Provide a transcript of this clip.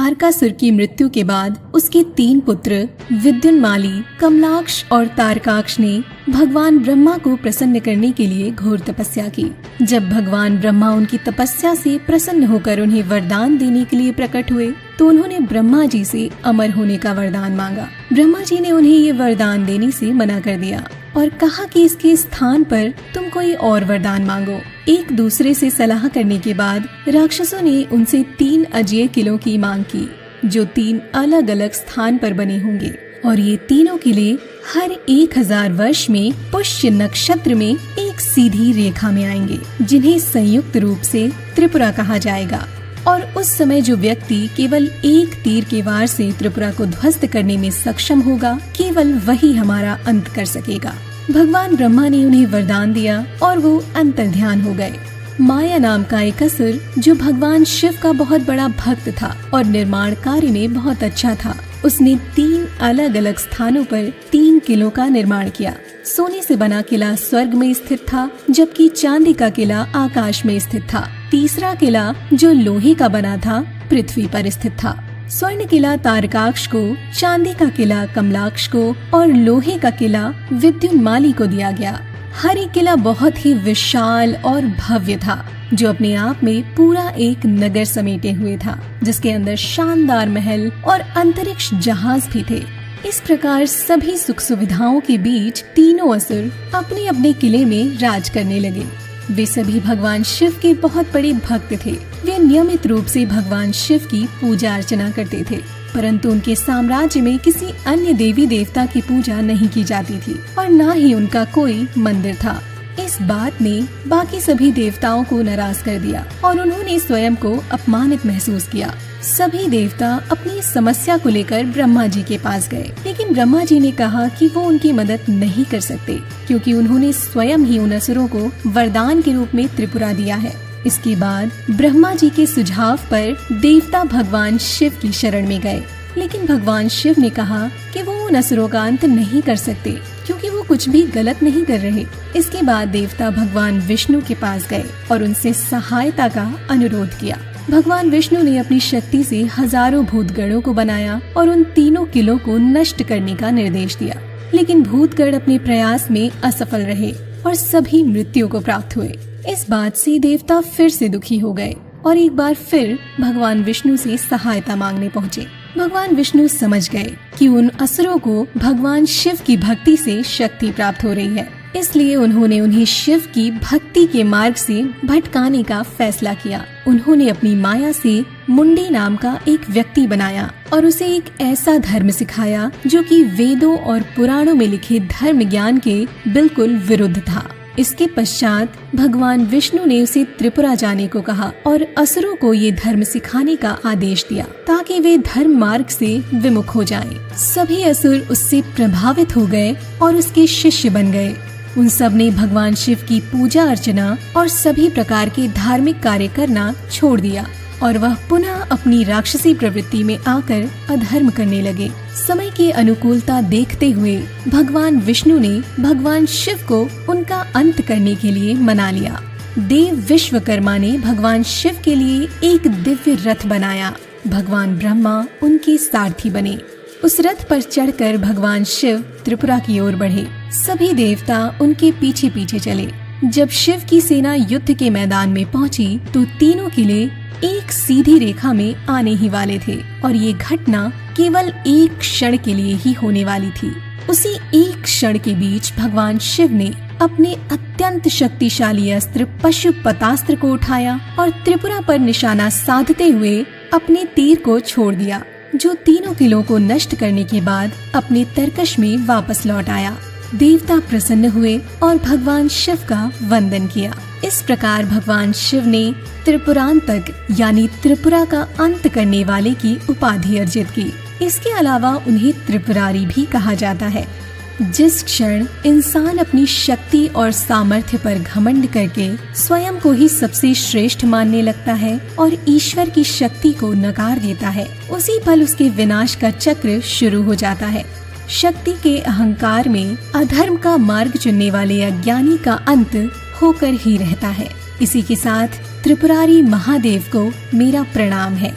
तारकासुर की मृत्यु के बाद उसके 3 पुत्र विद्युन्माली, कमलाक्ष और तारकाक्ष ने भगवान ब्रह्मा को प्रसन्न करने के लिए घोर तपस्या की। जब भगवान ब्रह्मा उनकी तपस्या से प्रसन्न होकर उन्हें वरदान देने के लिए प्रकट हुए तो उन्होंने ब्रह्मा जी से अमर होने का वरदान मांगा। ब्रह्मा जी ने उन्हें ये वरदान देने से मना कर दिया और कहा कि इसके स्थान पर तुम कोई और वरदान मांगो। एक दूसरे से सलाह करने के बाद राक्षसों ने उनसे 3 अजेय किलों की मांग की जो 3 अलग अलग स्थान पर बने होंगे और ये तीनों किले हर 1000 वर्ष में पुष्य नक्षत्र में एक सीधी रेखा में आएंगे, जिन्हें संयुक्त रूप से त्रिपुरा कहा जाएगा। और उस समय जो व्यक्ति केवल एक तीर के वार से त्रिपुरा को ध्वस्त करने में सक्षम होगा, केवल वही हमारा अंत कर सकेगा। भगवान ब्रह्मा ने उन्हें वरदान दिया और वो अंतर्ध्यान हो गए। माया नाम का एक असुर जो भगवान शिव का बहुत बड़ा भक्त था और निर्माण कार्य में बहुत अच्छा था, उसने 3 अलग अलग स्थानों पर 3 किलों का निर्माण किया। सोने से बना किला स्वर्ग में स्थित था, जबकि चांदी का किला आकाश में स्थित था। तीसरा किला जो लोहे का बना था पृथ्वी पर स्थित था। स्वर्ण किला तारकाक्ष को, चांदी का किला कमलाक्ष को और लोहे का किला विद्युन्माली को दिया गया। हर एक किला बहुत ही विशाल और भव्य था, जो अपने आप में पूरा एक नगर समेटे हुए था, जिसके अंदर शानदार महल और अंतरिक्ष जहाज भी थे। इस प्रकार सभी सुख सुविधाओं के बीच तीनों असुर अपने अपने किले में राज करने लगे। वे सभी भगवान शिव के बहुत बड़े भक्त थे। वे नियमित रूप से भगवान शिव की पूजा अर्चना करते थे, परंतु उनके साम्राज्य में किसी अन्य देवी देवता की पूजा नहीं की जाती थी और न ही उनका कोई मंदिर था। इस बात ने बाकी सभी देवताओं को नाराज कर दिया और उन्होंने स्वयं को अपमानित महसूस किया। सभी देवता अपनी समस्या को लेकर ब्रह्मा जी के पास गए, लेकिन ब्रह्मा जी ने कहा कि वो उनकी मदद नहीं कर सकते, क्योंकि उन्होंने स्वयं ही उन असुरों को वरदान के रूप में त्रिपुरा दिया है। इसके बाद ब्रह्मा जी के सुझाव पर देवता भगवान शिव की शरण में गए, लेकिन भगवान शिव ने कहा कि वो उन असुरों का अंत नहीं कर सकते, क्योंकि वो कुछ भी गलत नहीं कर रहे। इसके बाद देवता भगवान विष्णु के पास गए और उनसे सहायता का अनुरोध किया। भगवान विष्णु ने अपनी शक्ति से हजारों भूतगणों को बनाया और उन तीनों किलों को नष्ट करने का निर्देश दिया, लेकिन भूतगण अपने प्रयास में असफल रहे और सभी मृत्यु को प्राप्त हुए। इस बात से देवता फिर से दुखी हो गए और एक बार फिर भगवान विष्णु से सहायता मांगने पहुँचे। भगवान विष्णु समझ गए कि उन असुरों को भगवान शिव की भक्ति से शक्ति प्राप्त हो रही है, इसलिए उन्होंने उन्हें शिव की भक्ति के मार्ग से भटकाने का फैसला किया। उन्होंने अपनी माया से मुंडी नाम का एक व्यक्ति बनाया और उसे एक ऐसा धर्म सिखाया जो कि वेदों और पुराणों में लिखे धर्म ज्ञान के बिल्कुल विरुद्ध था। इसके पश्चात भगवान विष्णु ने उसे त्रिपुरा जाने को कहा और असुरों को ये धर्म सिखाने का आदेश दिया, ताकि वे धर्म मार्ग से विमुख हो जाएं। सभी असुर उससे प्रभावित हो गए और उसके शिष्य बन गए। उन सब ने भगवान शिव की पूजा अर्चना और सभी प्रकार के धार्मिक कार्य करना छोड़ दिया और वह पुनः अपनी राक्षसी प्रवृत्ति में आकर अधर्म करने लगे। समय की अनुकूलता देखते हुए भगवान विष्णु ने भगवान शिव को उनका अंत करने के लिए मना लिया। देव विश्वकर्मा ने भगवान शिव के लिए एक दिव्य रथ बनाया। भगवान ब्रह्मा उनके सारथी बने। उस रथ पर चढ़कर भगवान शिव त्रिपुरा की ओर बढ़े। सभी देवता उनके पीछे पीछे चले। जब शिव की सेना युद्ध के मैदान में पहुंची तो तीनों किले एक सीधी रेखा में आने ही वाले थे और ये घटना केवल एक क्षण के लिए ही होने वाली थी। उसी एक क्षण के बीच भगवान शिव ने अपने अत्यंत शक्तिशाली अस्त्र पशुपतास्त्र को उठाया और त्रिपुरा पर निशाना साधते हुए अपने तीर को छोड़ दिया, जो तीनों किलों को नष्ट करने के बाद अपने तरकश में वापस लौट आया। देवता प्रसन्न हुए और भगवान शिव का वंदन किया। इस प्रकार भगवान शिव ने त्रिपुरांतक यानी त्रिपुरा का अंत करने वाले की उपाधि अर्जित की। इसके अलावा उन्हें त्रिपुरारी भी कहा जाता है। जिस क्षण इंसान अपनी शक्ति और सामर्थ्य पर घमंड करके स्वयं को ही सबसे श्रेष्ठ मानने लगता है और ईश्वर की शक्ति को नकार देता है, उसी पल उसके विनाश का चक्र शुरू हो जाता है। शक्ति के अहंकार में अधर्म का मार्ग चुनने वाले अज्ञानी का अंत होकर ही रहता है। इसी के साथ त्रिपुरारी महादेव को मेरा प्रणाम है।